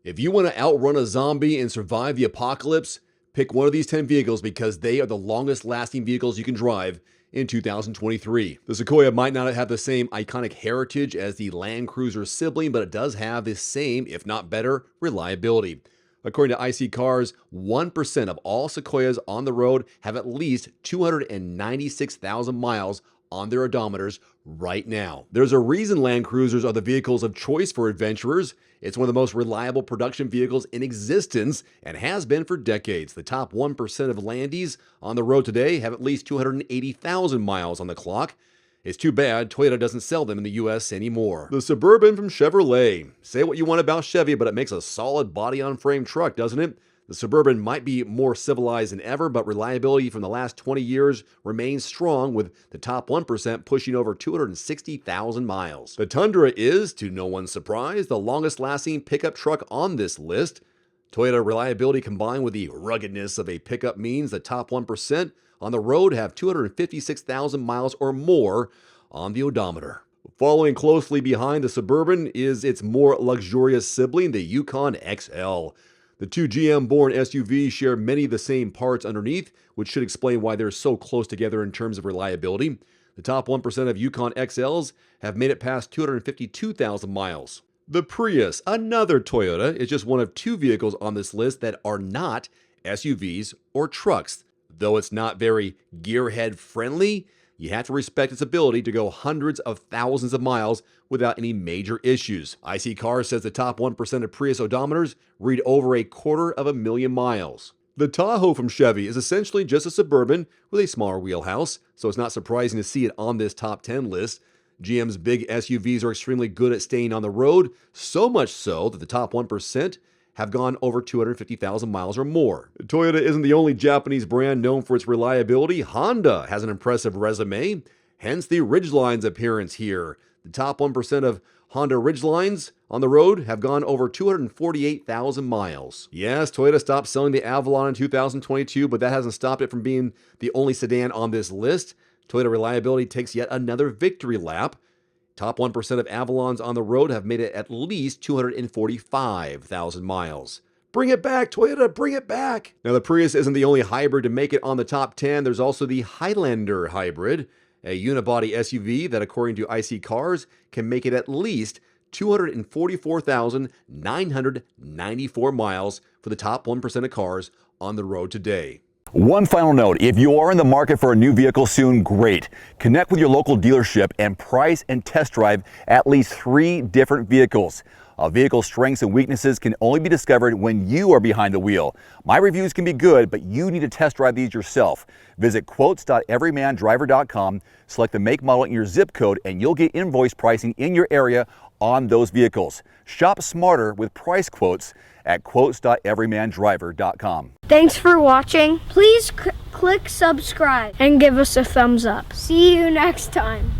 If you want to outrun a zombie and survive the apocalypse, pick one of these 10 vehicles because they are the longest lasting vehicles you can drive in 2023. The Sequoia might not have the same iconic heritage as the Land Cruiser sibling, but it does have the same, if not better, reliability. According to IC Cars, 1% of all Sequoias on the road have at least 296,000 miles on their odometers right now. There's a reason Land Cruisers are the vehicles of choice for adventurers. It's one of the most reliable production vehicles in existence and has been for decades. The top 1% of Landies on the road today have at least 280,000 miles on the clock. It's too bad Toyota doesn't sell them in the US anymore. The Suburban from Chevrolet. Say what you want about Chevy, but it makes a solid body-on-frame truck, doesn't it? The Suburban might be more civilized than ever, but reliability from the last 20 years remains strong, with the top 1% pushing over 260,000 miles. The Tundra is, to no one's surprise, the longest-lasting pickup truck on this list. Toyota reliability combined with the ruggedness of a pickup means the top 1% on the road have 256,000 miles or more on the odometer. Following closely behind the Suburban is its more luxurious sibling, the Yukon XL. The two GM-born SUVs share many of the same parts underneath, which should explain why they're so close together in terms of reliability. The top 1% of Yukon XLs have made it past 252,000 miles. The Prius, another Toyota, is just one of two vehicles on this list that are not SUVs or trucks. Though it's not very gearhead friendly, you have to respect its ability to go hundreds of thousands of miles without any major issues. IC Cars says the top 1% of Prius odometers read over 250,000 miles. The Tahoe from Chevy is essentially just a Suburban with a smaller wheelhouse, so it's not surprising to see it on this top 10 list. GM's big SUVs are extremely good at staying on the road, so much so that the top 1% have gone over 250,000 miles or more. Toyota isn't the only Japanese brand known for its reliability. Honda has an impressive resume, hence the Ridgeline's appearance here. The top 1% of Honda Ridgelines on the road have gone over 248,000 miles. Yes, Toyota stopped selling the Avalon in 2022, but that hasn't stopped it from being the only sedan on this list. Toyota reliability takes yet another victory lap. Top 1% of Avalons on the road have made it at least 245,000 miles. Bring it back, Toyota, bring it back! Now, the Prius isn't the only hybrid to make it on the top 10. There's also the Highlander hybrid, a unibody SUV that, according to IC Cars, can make it at least 244,994 miles for the top 1% of cars on the road today. One final note, if you are in the market for a new vehicle soon, great. Connect with your local dealership and price and test drive at least 3 different vehicles. A vehicle's strengths and weaknesses can only be discovered when you are behind the wheel. My reviews can be good, but you need to test drive these yourself. Visit quotes.everymandriver.com, select the make, model, and your zip code, and you'll get invoice pricing in your area on those vehicles. Shop smarter with price quotes at quotes.everymandriver.com. Thanks for watching. Please click subscribe and give us a thumbs up. See you next time.